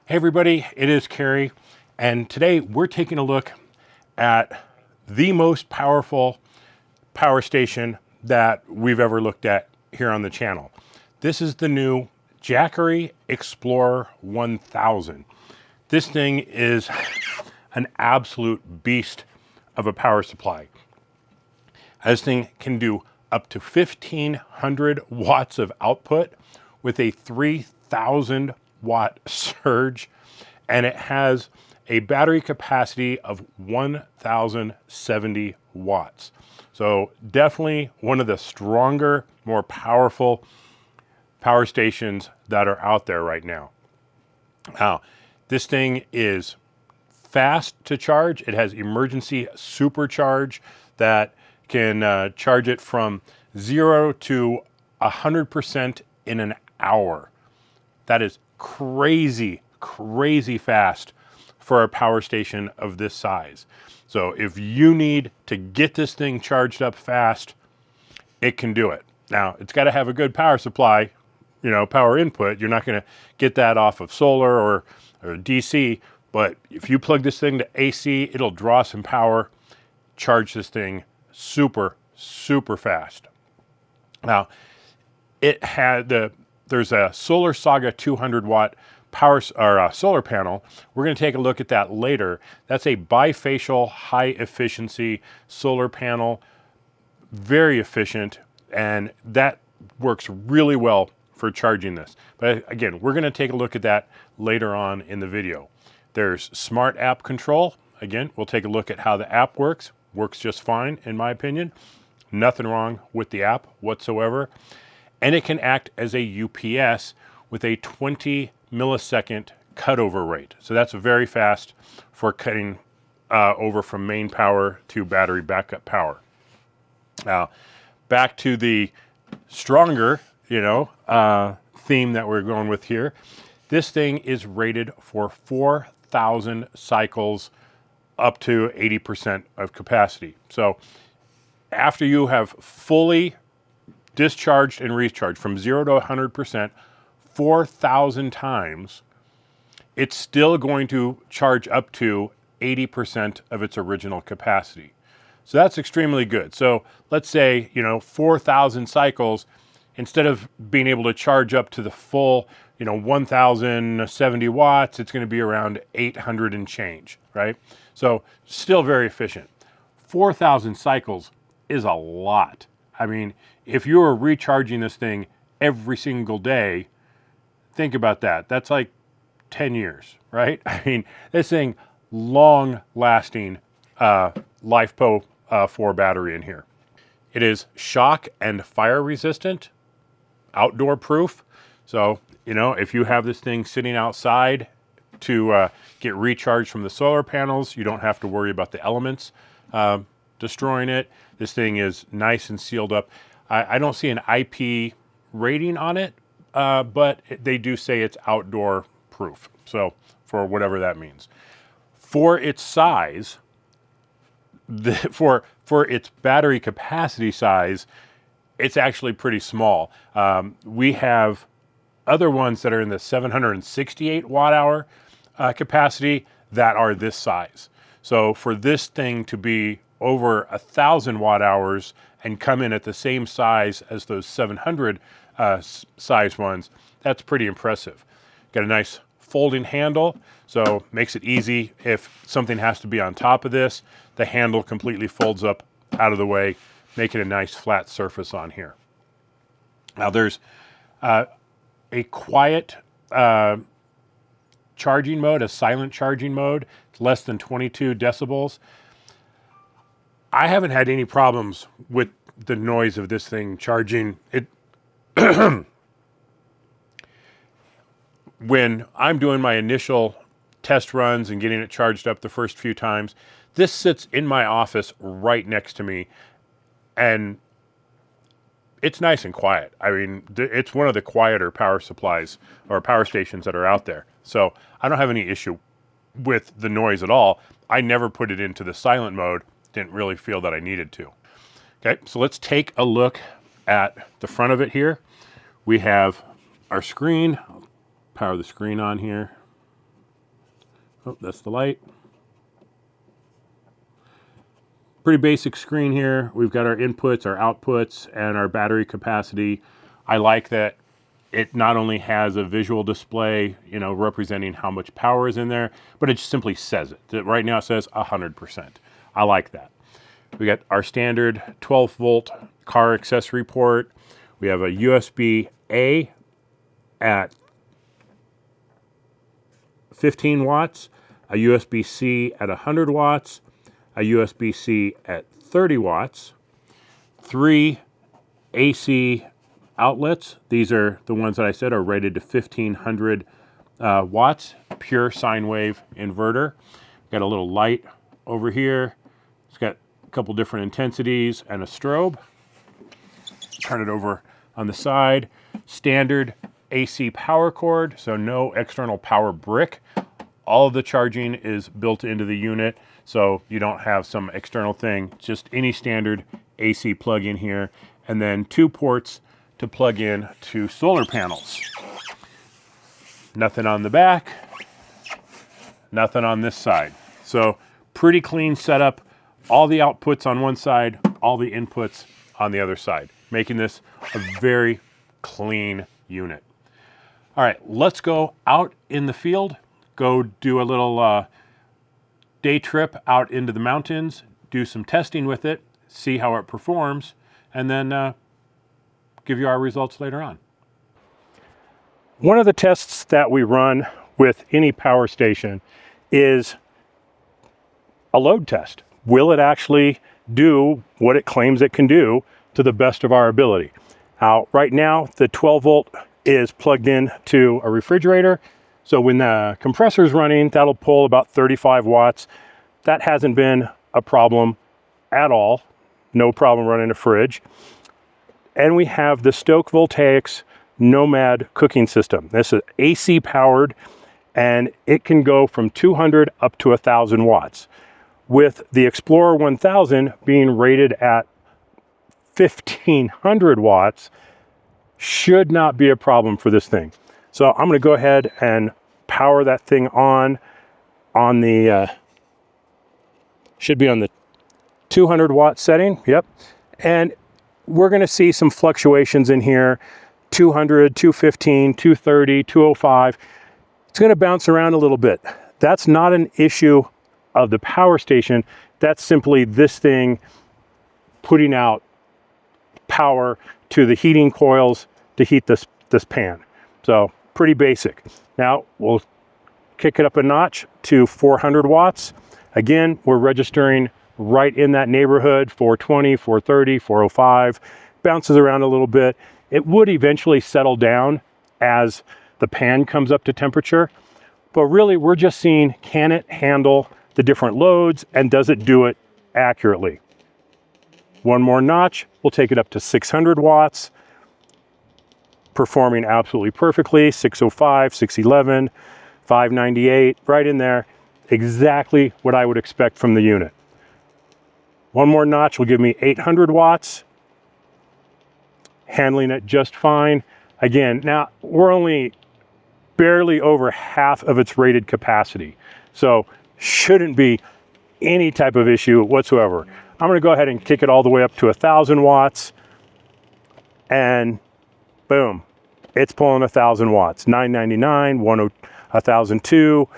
Hey everybody, it is Carrie, and today we're taking a look at the most powerful power station that we've ever looked at here on the channel. This is the new Jackery Explorer 1000. This thing is an absolute beast of a power supply. This thing can do up to 1,500 watts of output with a 3,000 watt surge, and it has a battery capacity of 1,070 watts. So definitely one of the stronger, more powerful power stations that are out there right now. Now, this thing is fast to charge. It has emergency supercharge that can charge it from 0 to 100% in an hour. That is crazy fast for a power station of this size. So if you need to get this thing charged up fast, it can do it. Now, it's got to have a good power supply, power input. You're not going to get that off of solar or DC, but if you plug this thing to AC, it'll draw some power, charge this thing super fast. Now, there's a SolarSaga 200 watt power or solar panel. We're going to take a look at that later. That's a bifacial high efficiency solar panel, very efficient, and that works really well for charging this. But again, we're going to take a look at that later on in the video. There's smart app control. Again, we'll take a look at how the app works. Works just fine, in my opinion. Nothing wrong with the app whatsoever. And it can act as a UPS with a 20 millisecond cutover rate. So that's very fast for cutting over from main power to battery backup power. Now, back to the stronger, theme that we're going with here. This thing is rated for 4,000 cycles up to 80% of capacity. So after you have fully discharged and recharged from 0 to 100%, 4,000 times, it's still going to charge up to 80% of its original capacity. So that's extremely good. So let's say, 4,000 cycles, instead of being able to charge up to the full, 1,070 watts, it's going to be around 800 and change, right? So still very efficient. 4,000 cycles is a lot. I mean, if you were recharging this thing every single day, think about that. That's like 10 years, right? I mean, this thing, long-lasting LiFePO 4 battery in here. It is shock and fire resistant, outdoor proof. So, if you have this thing sitting outside to get recharged from the solar panels, you don't have to worry about the elements destroying it. This thing is nice and sealed up. I don't see an IP rating on it, but they do say it's outdoor proof. So for whatever that means. For its size, for its battery capacity size, it's actually pretty small. We have other ones that are in the 768 watt hour capacity that are this size. So for this thing to be over 1,000 watt hours and come in at the same size as those 700 size ones, that's pretty impressive. Got a nice folding handle, so makes it easy if something has to be on top of this. The handle completely folds up out of the way, making a nice flat surface on here. Now there's a quiet charging mode, a silent charging mode. It's less than 22 decibels. I haven't had any problems with the noise of this thing charging. When I'm doing my initial test runs and getting it charged up the first few times, this sits in my office right next to me, and it's nice and quiet. I mean, it's one of the quieter power supplies or power stations that are out there. So I don't have any issue with the noise at all. I never put it into the silent mode. Didn't really feel that I needed to. Okay, so let's take a look at the front of it here. We have our screen. I'll power the screen on here. Oh, that's the light. Pretty basic screen here. We've got our inputs, our outputs, and our battery capacity. I like that it not only has a visual display, you know, representing how much power is in there, but it just simply says it. Right now it says 100%. I like that. We got our standard 12-volt car accessory port. We have a USB-A at 15 watts, a USB-C at 100 watts, a USB-C at 30 watts, 3 AC outlets. These are the ones that I said are rated to 1500 watts, pure sine wave inverter. Got a little light over here. It's got a couple different intensities and a strobe. Turn it over on the side. Standard AC power cord, so no external power brick. All of the charging is built into the unit, so you don't have some external thing, just any standard AC plug in here, and then 2 ports to plug in to solar panels. Nothing on the back, nothing on this side. So pretty clean setup, all the outputs on one side, all the inputs on the other side, making this a very clean unit. All right, let's go out in the field, go do a little day trip out into the mountains, do some testing with it, see how it performs, and then give you our results later on. One of the tests that we run with any power station is a load test. Will it actually do what it claims it can do to the best of our ability? Now, right now, the 12-volt is plugged in to a refrigerator. So when the compressor is running, that'll pull about 35 watts. That hasn't been a problem at all. No problem running a fridge. And we have the Stoke Voltaics Nomad cooking system. This is AC powered, and it can go from 200 up to 1,000 watts. With the Explorer 1000 being rated at 1,500 watts, should not be a problem for this thing. So I'm going to go ahead and power that thing on the, should be on the 200 watt setting. Yep. And we're going to see some fluctuations in here. 200, 215, 230, 205. It's going to bounce around a little bit. That's not an issue of the power station. That's simply this thing putting out power to the heating coils to heat this pan. So pretty basic. Now we'll kick it up a notch to 400 watts. Again, we're registering right in that neighborhood, 420, 430, 405, bounces around a little bit. It would eventually settle down as the pan comes up to temperature, but really we're just seeing, can it handle the different loads and does it do it accurately? One more notch, we'll take it up to 600 watts, performing absolutely perfectly, 605, 611, 598, right in there, exactly what I would expect from the unit. One more notch will give me 800 watts, handling it just fine. Again, now we're only barely over half of its rated capacity, so shouldn't be any type of issue whatsoever. I'm going to go ahead and kick it all the way up to 1,000 watts, and boom, it's pulling 1,000 watts, 999, 1,002,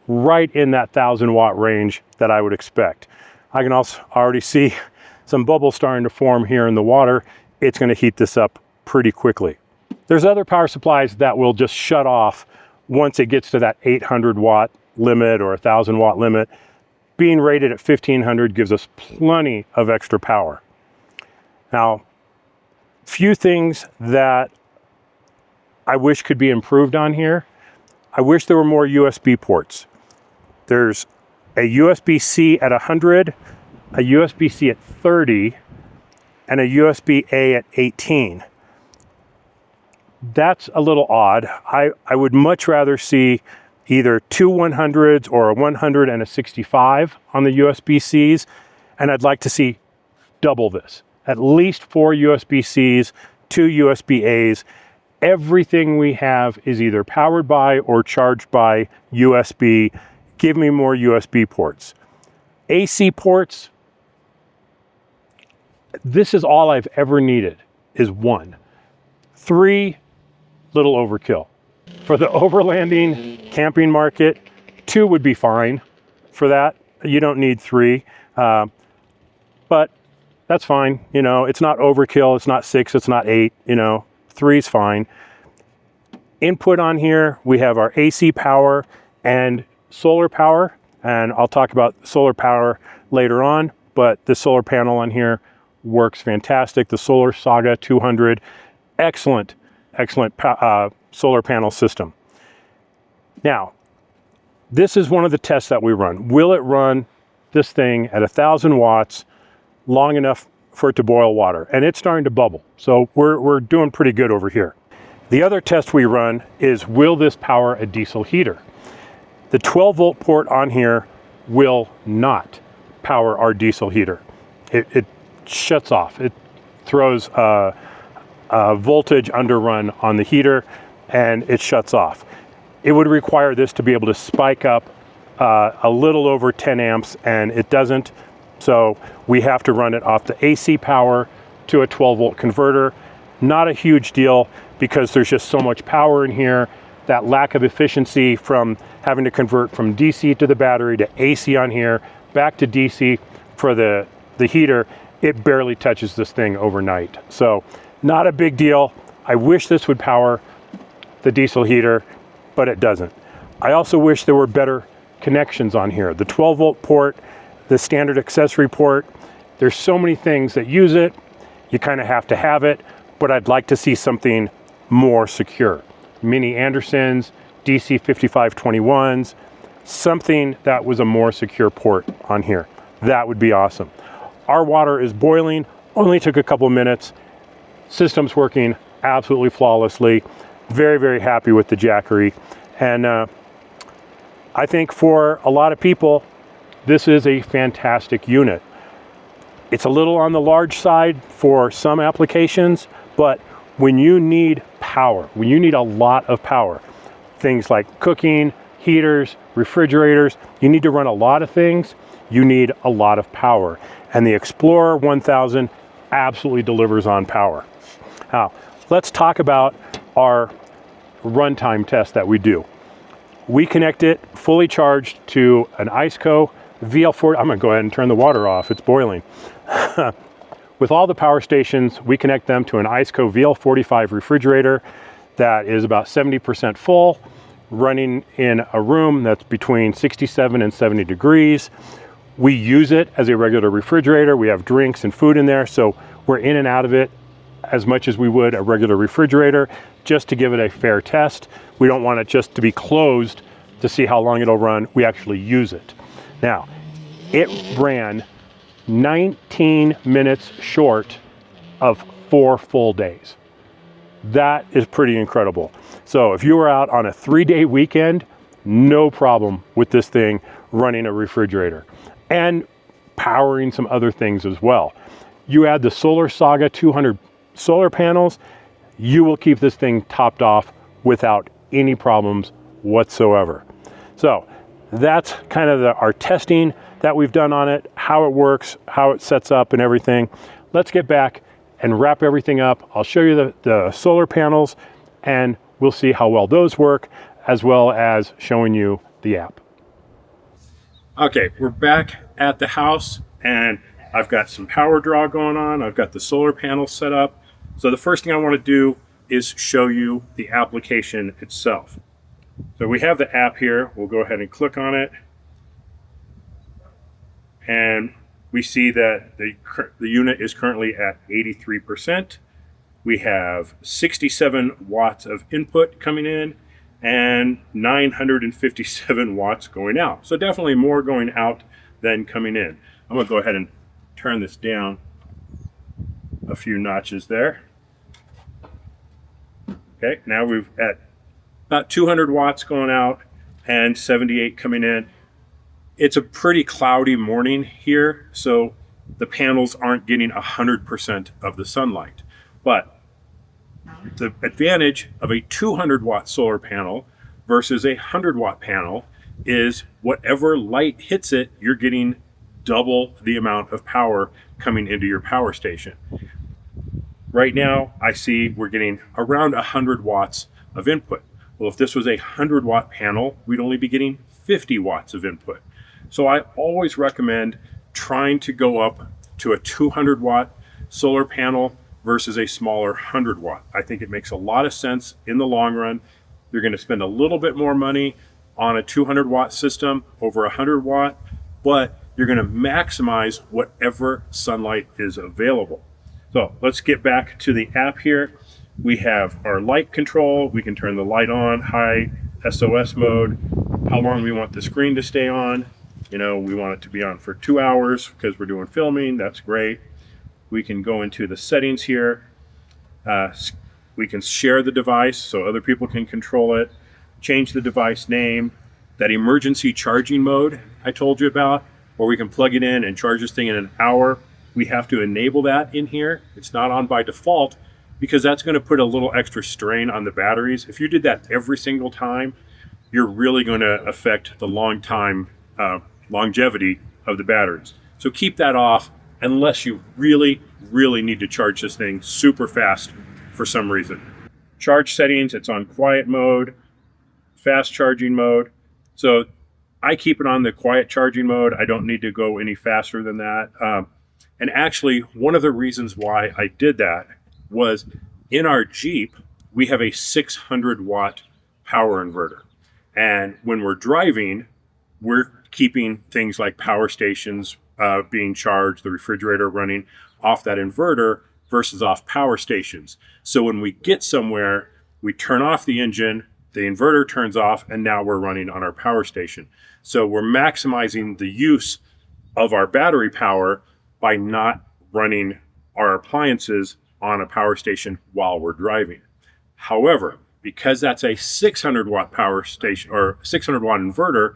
right in that 1,000 watt range that I would expect. I can also already see some bubbles starting to form here in the water. It's going to heat this up pretty quickly. There's other power supplies that will just shut off once it gets to that 800 watt limit or 1,000 watt limit. Being rated at 1,500 gives us plenty of extra power. Now, few things that I wish could be improved on here. I wish there were more USB ports. There's a USB-C at 100, a USB-C at 30, and a USB-A at 18. That's a little odd. I would much rather see either two 100s or a 100 and a 65 on the USB-Cs, and I'd like to see double this. At least 4 USB-Cs, 2 USB-As. Everything we have is either powered by or charged by USB. give me more USB ports. AC ports, this is all I've ever needed, is 1. 3, little overkill. For the overlanding camping market, 2 would be fine for that. You don't need 3, but that's fine. You know, it's not overkill, it's not 6, it's not 8, you know, 3 is fine. Input on here, we have our AC power and solar power, and I'll talk about solar power later on, but the solar panel on here works fantastic. The SolarSaga 200, excellent solar panel system. Now, this is one of the tests that we run. Will it run this thing at 1,000 watts long enough for it to boil water? And it's starting to bubble, so we're doing pretty good over here. The other test we run is, will this power a diesel heater? The 12-volt port on here will not power our diesel heater. It shuts off. It throws a voltage underrun on the heater and it shuts off. It would require this to be able to spike up a little over 10 amps, and it doesn't. So we have to run it off the AC power to a 12-volt converter. Not a huge deal because there's just so much power in here. That lack of efficiency from having to convert from DC to the battery to AC on here, back to DC for the heater, it barely touches this thing overnight. So not a big deal. I wish this would power the diesel heater, but it doesn't. I also wish there were better connections on here. The 12-volt port, the standard accessory port, there's so many things that use it. You kind of have to have it, but I'd like to see something more secure. Mini Andersons, DC 5521s, something that was a more secure port on here. That would be awesome. Our water is boiling, only took a couple minutes. System's working absolutely flawlessly. Very, very happy with the Jackery. And I think for a lot of people, this is a fantastic unit. It's a little on the large side for some applications, but when you need power, when you need a lot of power, things like cooking, heaters, refrigerators, you need to run a lot of things, you need a lot of power. And the Explorer 1000 absolutely delivers on power. Now, let's talk about our runtime test that we do. We connect it fully charged to an IceCo VL40. I'm gonna go ahead and turn the water off, it's boiling. With all the power stations, we connect them to an IceCo VL45 refrigerator that is about 70% full, running in a room that's between 67 and 70 degrees. We use it as a regular refrigerator. We have drinks and food in there, so we're in and out of it as much as we would a regular refrigerator, just to give it a fair test. We don't want it just to be closed to see how long it'll run. We actually use it. Now, it ran 19 minutes short of 4 full days. That is pretty incredible. So if you were out on a 3-day weekend, no problem with this thing running a refrigerator and powering some other things as well. You add the SolarSaga 200 solar panels, you will keep this thing topped off without any problems whatsoever. So that's kind of our testing that we've done on it, how it works, how it sets up and everything. Let's get back and wrap everything up. I'll show you the solar panels and we'll see how well those work, as well as showing you the app. Okay, we're back at the house and I've got some power draw going on. I've got the solar panels set up. So the first thing I want to do is show you the application itself. So we have the app here. We'll go ahead and click on it. And we see that the unit is currently at 83%. We have 67 watts of input coming in and 957 watts going out. So definitely more going out than coming in. I'm gonna go ahead and turn this down a few notches there. Okay, now we've at about 200 watts going out and 78 coming in. It's a pretty cloudy morning here, so the panels aren't getting 100% of the sunlight. But the advantage of a 200 watt solar panel versus a 100 watt panel is whatever light hits it, you're getting double the amount of power coming into your power station. Right now, I see we're getting around 100 watts of input. Well, if this was a 100-watt panel, we'd only be getting 50 watts of input. So I always recommend trying to go up to a 200-watt solar panel versus a smaller 100-watt. I think it makes a lot of sense in the long run. You're going to spend a little bit more money on a 200-watt system over a 100-watt, but you're going to maximize whatever sunlight is available. So let's get back to the app here. We have our light control. We can turn the light on, high SOS mode, how long we want the screen to stay on. You know, we want it to be on for 2 hours because we're doing filming. That's great. We can go into the settings here. We can share the device so other people can control it, change the device name, that emergency charging mode I told you about, where we can plug it in and charge this thing in an hour. We have to enable that in here. It's not on by default because that's going to put a little extra strain on the batteries. If you did that every single time, you're really going to affect the longevity of the batteries. So keep that off unless you really, really need to charge this thing super fast for some reason. Charge settings, it's on quiet mode, fast charging mode. So I keep it on the quiet charging mode. I don't need to go any faster than that. And actually, one of the reasons why I did that was in our Jeep, we have a 600-watt power inverter. And when we're driving, we're keeping things like power stations being charged, the refrigerator running off that inverter versus off power stations. So when we get somewhere, we turn off the engine, the inverter turns off, and now we're running on our power station. So we're maximizing the use of our battery power by not running our appliances on a power station while we're driving. However, because that's a 600-watt power station or 600-watt inverter,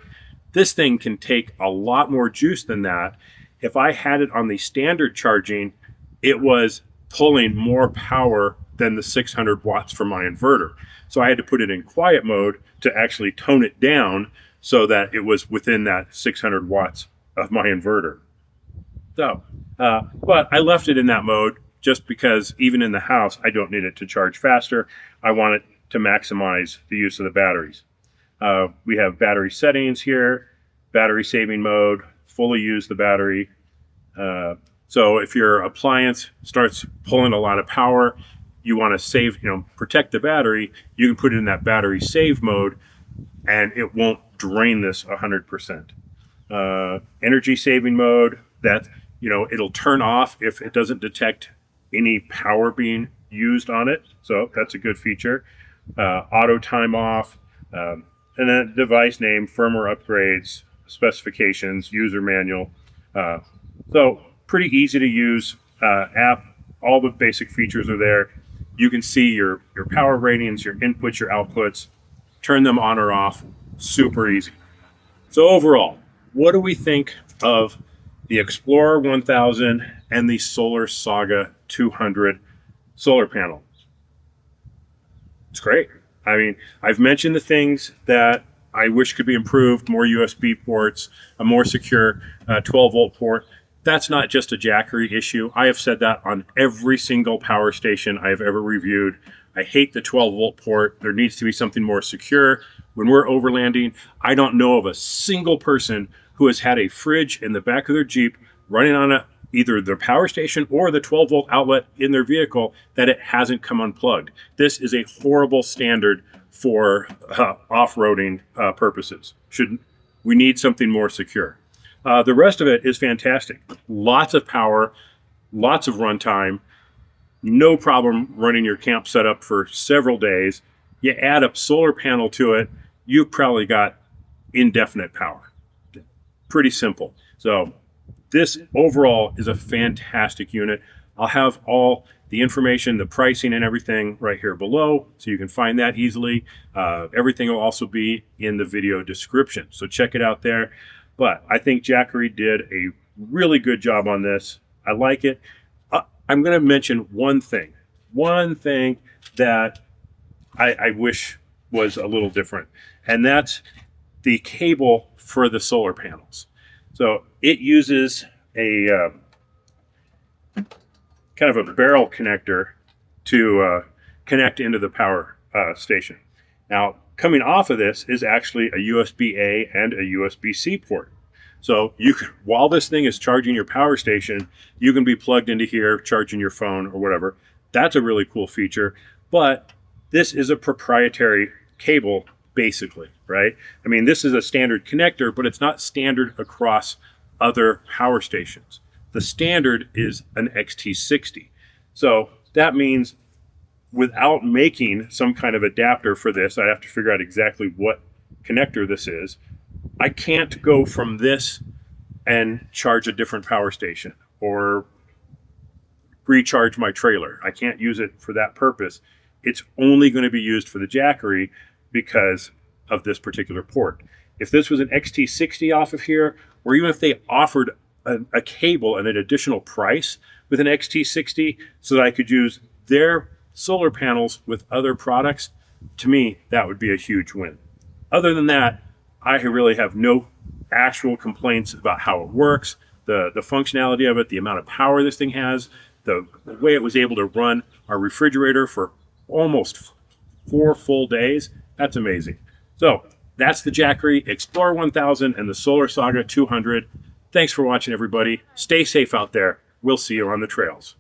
this thing can take a lot more juice than that. If I had it on the standard charging, it was pulling more power than the 600 watts from my inverter. So I had to put it in quiet mode to actually tone it down so that it was within that 600 watts of my inverter. So, but I left it in that mode just because even in the house, I don't need it to charge faster. I want it to maximize the use of the batteries. We have battery settings here, battery saving mode, fully use the battery. So if your appliance starts pulling a lot of power, you want to save, protect the battery, you can put it in that battery save mode and it won't drain this 100%. Energy saving mode, that, it'll turn off if it doesn't detect any power being used on it. So that's a good feature. Auto time off, and then device name, firmware upgrades, specifications, user manual. So pretty easy to use app. All the basic features are there. You can see your power ratings, your inputs, your outputs, turn them on or off, super easy. So overall, what do we think of the Explorer 1000 and the SolarSaga 200 solar panel? It's great. I mean, I've mentioned the things that I wish could be improved, more USB ports, a more secure 12-volt port. That's not just a Jackery issue. I have said that on every single power station I have ever reviewed. I hate the 12-volt port. There needs to be something more secure. When we're overlanding, I don't know of a single person who has had a fridge in the back of their Jeep running on either their power station or the 12-volt outlet in their vehicle that it hasn't come unplugged. This is a horrible standard for off-roading purposes. We need something more secure. The rest of it is fantastic. Lots of power, lots of runtime, no problem running your camp setup for several days. You add a solar panel to it, you've probably got indefinite power. Pretty simple. So this overall is a fantastic unit. I'll have all the information, the pricing and everything right here below, so you can find that easily. Everything will also be in the video description, so check it out there. But I think Jackery did a really good job on this. I like it. I'm going to mention one thing that I wish was a little different, and that's the cable for the solar panels. So it uses a kind of a barrel connector to connect into the power station. Now, coming off of this is actually a USB-A and a USB-C port. So you can, while this thing is charging your power station, you can be plugged into here, charging your phone or whatever. That's a really cool feature, but this is a proprietary cable, basically, right? I mean, this is a standard connector, but it's not standard across other power stations. The standard is an XT60. So that means without making some kind of adapter for this, I have to figure out exactly what connector this is. I can't go from this and charge a different power station or recharge my trailer. I can't use it for that purpose. It's only going to be used for the Jackery because of this particular port. If this was an XT60 off of here, or even if they offered a cable and an additional price with an XT60 so that I could use their solar panels with other products, to me, that would be a huge win. Other than that, I really have no actual complaints about how it works, the functionality of it, the amount of power this thing has, the way it was able to run our refrigerator for almost 4 full days. That's amazing. So that's the Jackery Explorer 1000 and the SolarSaga 200. Thanks for watching, everybody. Stay safe out there. We'll see you on the trails.